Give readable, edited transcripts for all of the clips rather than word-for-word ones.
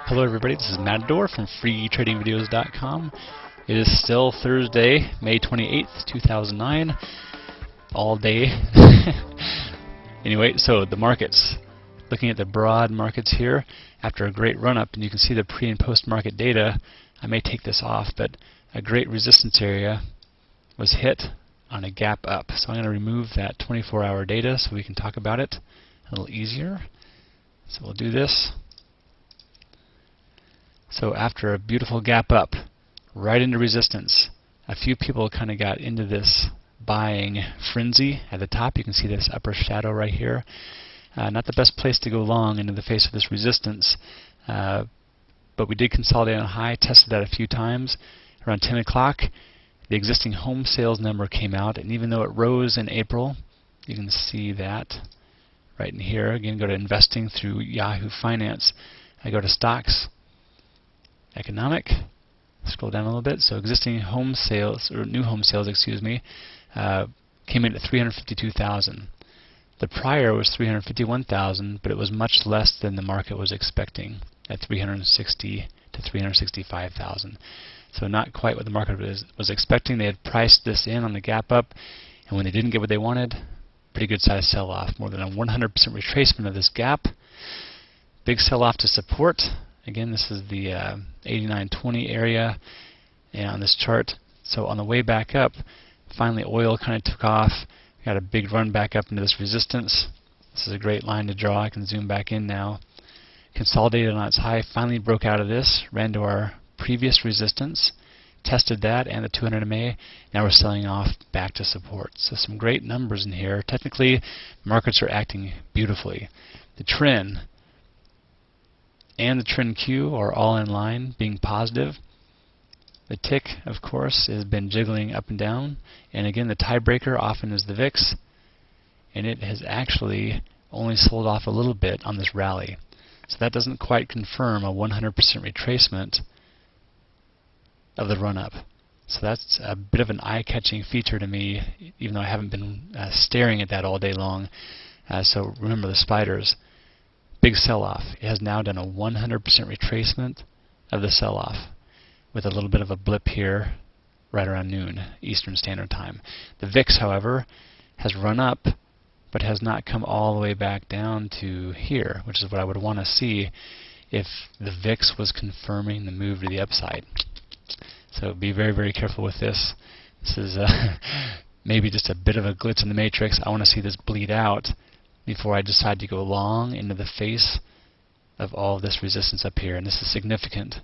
Hello everybody, this is Matador from freetradingvideos.com. It is still Thursday, May 28th, 2009, all day. Anyway, so the markets. Looking at the broad markets here, after a great run-up, and you can see the pre- and post-market data. I may take this off, but a great resistance area was hit on a gap up. So I'm going to remove that 24-hour data so we can talk about it a little easier. So we'll do this. So after a beautiful gap up, right into resistance, a few people kind of got into this buying frenzy at the top. You can see this upper shadow right here. Not the best place to go long into the face of this resistance, but we did consolidate on a high, tested that a few times. Around 10 o'clock, the existing home sales number came out, and even though it rose in April, you can see that right in here. Again, go to investing through Yahoo Finance. I go to stocks, economic, scroll down a little bit. So existing home sales, or new home sales, excuse me, came in at 352,000. The prior was 351,000, but it was much less than the market was expecting at 360 to 365,000. So not quite what the market was expecting. They had priced this in on the gap up, and when they didn't get what they wanted, pretty good size sell-off, more than a 100% retracement of this gap. Big sell-off to support. Again, this is the 89.20 area on this chart. So on the way back up, finally oil kind of took off. Got a big run back up into this resistance. This is a great line to draw. I can zoom back in now. Consolidated on its high, finally broke out of this, ran to our previous resistance, tested that and the 200 MA. Now we're selling off back to support. So some great numbers in here. Technically, markets are acting beautifully. The trend and the trend Q are all in line, being positive. The tick, of course, has been jiggling up and down. And again, the tiebreaker often is the VIX. And it has actually only sold off a little bit on this rally. So that doesn't quite confirm a 100% retracement of the run-up. So that's a bit of an eye-catching feature to me, even though I haven't been staring at that all day long. So remember the spiders. Big sell-off. It has now done a 100% retracement of the sell-off, with a little bit of a blip here right around noon Eastern Standard Time. The VIX, however, has run up but has not come all the way back down to here, which is what I would want to see if the VIX was confirming the move to the upside. So be very, very careful with this. This is maybe just a bit of a glitch in the matrix. I want to see this bleed out before I decide to go long into the face of all of this resistance up here, and this is significant.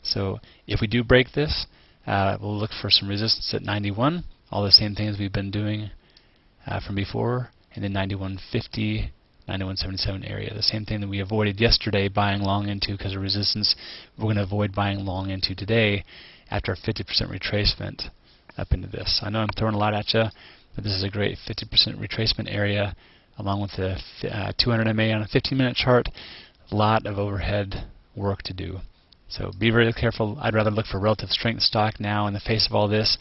So if we do break this, we'll look for some resistance at 91, all the same things we've been doing from before, and then 91.50, 91.77 area, the same thing that we avoided yesterday buying long into because of resistance. We're going to avoid buying long into today after a 50% retracement up into this. I know I'm throwing a lot at you, but this is a great 50% retracement area, along with the 200 MA on a 15-minute chart. A lot of overhead work to do. So be very careful. I'd rather look for relative strength stock now in the face of all this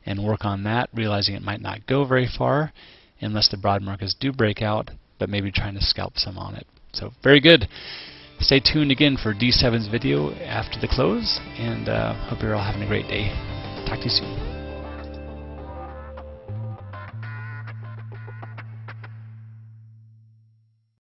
and work on that, realizing it might not go very far unless the broad markets do break out, but maybe trying to scalp some on it. So very good. Stay tuned again for D7's video after the close, and hope you're all having a great day. Talk to you soon.